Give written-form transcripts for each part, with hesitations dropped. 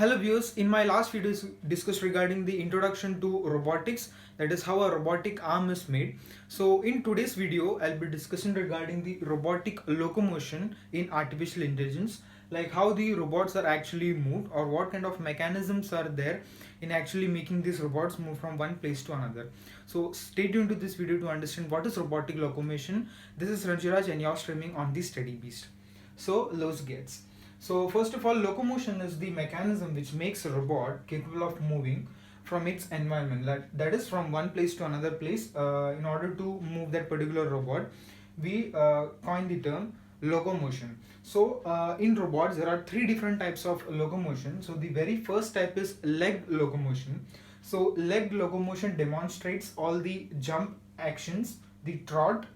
Hello viewers, in my last video discussed regarding the introduction to robotics, that is how a robotic arm is made. So in today's video I'll be discussing regarding the robotic locomotion in artificial intelligence, like how the robots are actually moved or what kind of mechanisms are there in actually making these robots move from one place to another. So stay tuned to this video to understand what is robotic locomotion. This is Ranjiraj and you're streaming on the Study Beast. So let's get. So first of all, locomotion is the mechanism which makes a robot capable of moving from its environment. That is from one place to another place. In order to move that particular robot, we coin the term locomotion. So in robots, there are three different types of locomotion. So the very first type is leg locomotion. So leg locomotion demonstrates all the jump actions, the trot,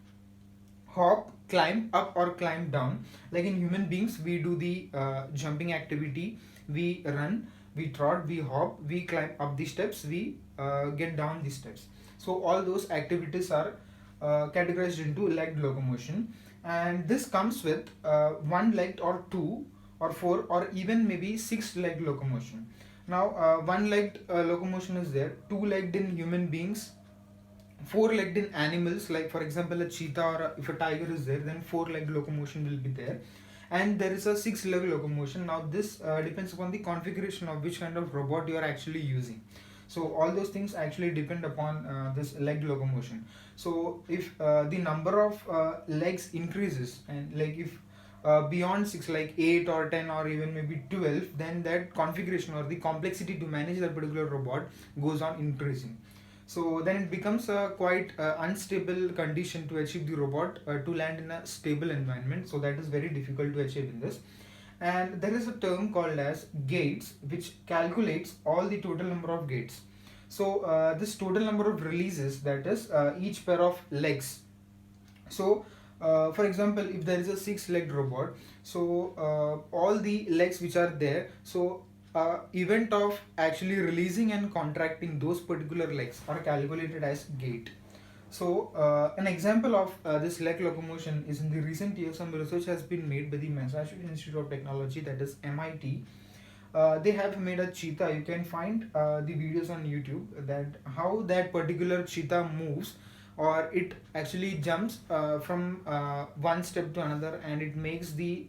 hop, climb up or climb down. Like in human beings, we do the jumping activity, we run, we trot, we hop, we climb up the steps, we get down the steps. So all those activities are categorized into leg locomotion, and this comes with one legged or two or four or even maybe six leg locomotion. Now one legged locomotion is there, two legged in human beings, four-legged in animals, like for example a cheetah, or if a tiger is there, then four-legged locomotion will be there. And there is a six-leg locomotion. Now this depends upon the configuration of which kind of robot you are actually using. So all those things actually depend upon this leg locomotion. So if the number of legs increases, and like if beyond 6, like 8 or 10 or even maybe 12, then that configuration or the complexity to manage that particular robot goes on increasing. So then it becomes a quite unstable condition to achieve the robot to land in a stable environment. So that is very difficult to achieve in this. And there is a term called as gates, which calculates all the total number of gates. So this total number of releases, that is each pair of legs. So for example, if there is a six-legged robot, so all the legs which are there, so event of actually releasing and contracting those particular legs are calculated as gait. So an example of this leg locomotion is in the recent years some research has been made by the Massachusetts Institute of Technology, that is MIT. They have made a cheetah. You can find the videos on YouTube that how that particular cheetah moves, or it actually jumps from one step to another, and it makes the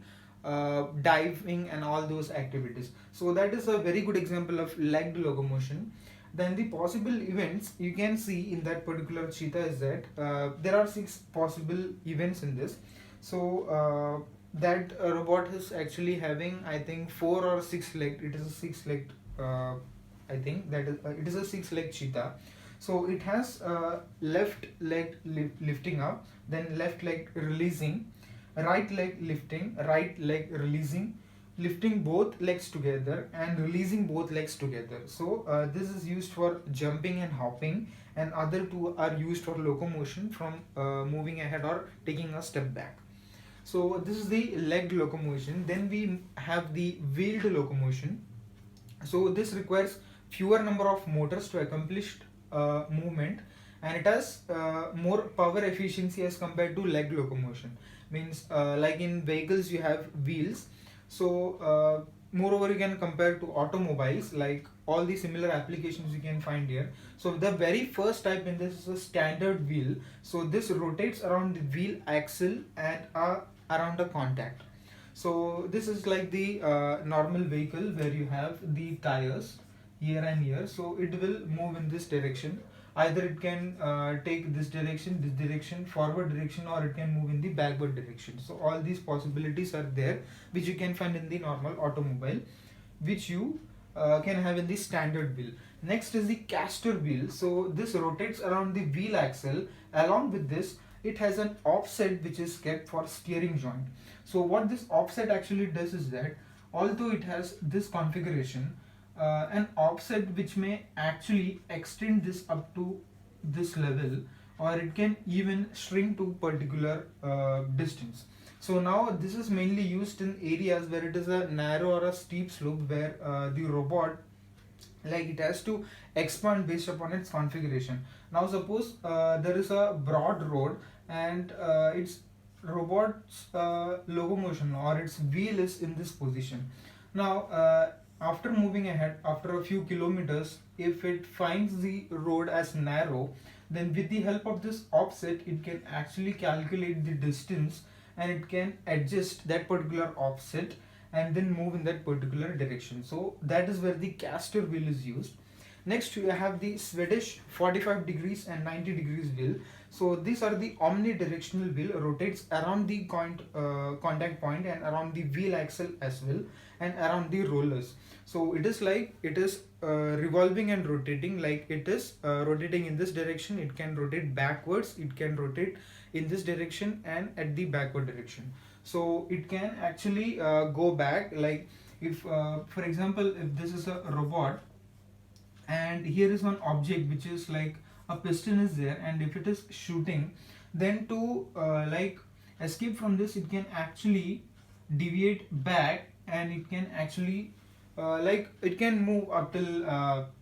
diving and all those activities. So that is a very good example of legged locomotion. Then the possible events you can see in that particular cheetah is that there are six possible events in this. So that robot is actually having, I think, four or six legged. It is a six legged. I think that is it is a six legged cheetah. So it has left leg lifting up, then left leg releasing, right leg lifting, right leg releasing, lifting both legs together and releasing both legs together. So this is used for jumping and hopping, and other two are used for locomotion from moving ahead or taking a step back. So this is the leg locomotion. Then we have the wheeled locomotion. So this requires fewer number of motors to accomplish movement, and it has more power efficiency as compared to leg locomotion. Means like in vehicles you have wheels, so moreover you can compare to automobiles, like all the similar applications you can find here. So the very first type in this is a standard wheel. So this rotates around the wheel axle and around a contact. So this is like the normal vehicle where you have the tires here and here, so it will move in this direction. Either it can take this direction, forward direction, or it can move in the backward direction. So all these possibilities are there, which you can find in the normal automobile, which you can have in the standard wheel. Next is the caster wheel. So this rotates around the wheel axle. Along with this, it has an offset which is kept for steering joint. So what this offset actually does is that although it has this configuration, an offset which may actually extend this up to this level, or it can even shrink to particular distance. So now this is mainly used in areas where it is a narrow or a steep slope, where the robot, like, it has to expand based upon its configuration. Now suppose there is a broad road, and its robot's locomotion or its wheel is in this position. Now after moving ahead after a few kilometers, if it finds the road as narrow, then with the help of this offset it can actually calculate the distance, and it can adjust that particular offset and then move in that particular direction. So that is where the caster wheel is used. Next you have the Swedish 45 degrees and 90 degrees wheel. So these are the omnidirectional wheel, rotates around the contact point and around the wheel axle as well, and around the rollers. So it is like it is revolving and rotating, like it is rotating in this direction, it can rotate backwards, it can rotate in this direction and at the backward direction. So it can actually go back, like if for example if this is a robot and here is one object which is like a piston is there, and if it is shooting, then to like escape from this it can actually deviate back, and it can actually like it can move up till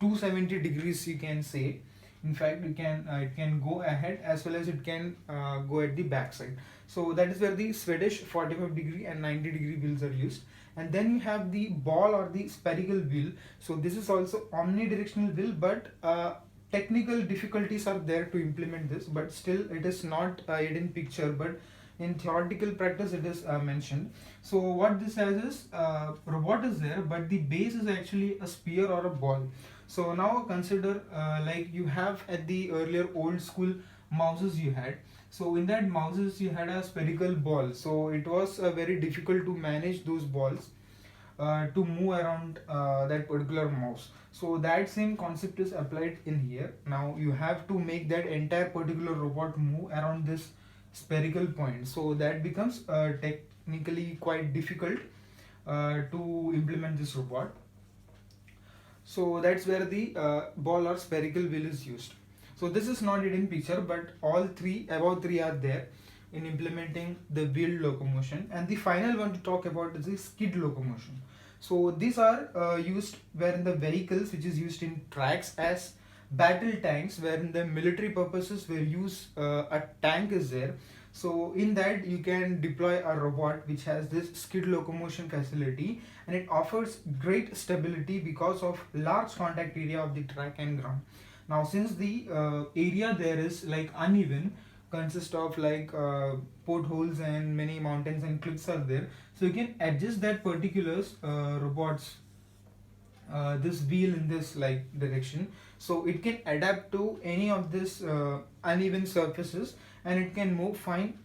270 degrees, you can say. In fact it can go ahead as well as it can go at the back side. So that is where the Swedish 45 degree and 90 degree wheels are used. And then you have the ball or the spherical wheel. So this is also omnidirectional wheel, but technical difficulties are there to implement this, but still it is not yet in picture, but in theoretical practice it is mentioned. So what this has is robot is there, but the base is actually a sphere or a ball. So now consider like you have at the earlier old school mouses you had. So in that mouses you had a spherical ball, so it was very difficult to manage those balls to move around that particular mouse. So that same concept is applied in here. Now you have to make that entire particular robot move around this spherical point, so that becomes technically quite difficult to implement this robot. So that's where the ball or spherical wheel is used. So this is not yet in picture, but all three above three are there in implementing the wheeled locomotion. And the final one to talk about is the skid locomotion. So these are used wherein the vehicles which is used in tracks as battle tanks, wherein the military purposes where use a tank is there. So in that you can deploy a robot which has this skid locomotion facility, and it offers great stability because of large contact area of the track and ground. Now since the area there is like uneven, consist of like potholes and many mountains and cliffs are there, so you can adjust that particular robots this wheel in this like direction, so it can adapt to any of this uneven surfaces, and it can move fine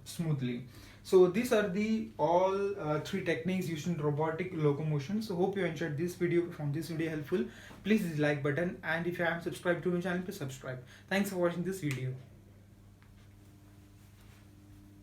smoothly. So these are the all three techniques used in robotic locomotion. So hope you enjoyed this video, found this video helpful. Please hit the like button, and if you haven't subscribed to my channel, please subscribe. Thanks for watching this video.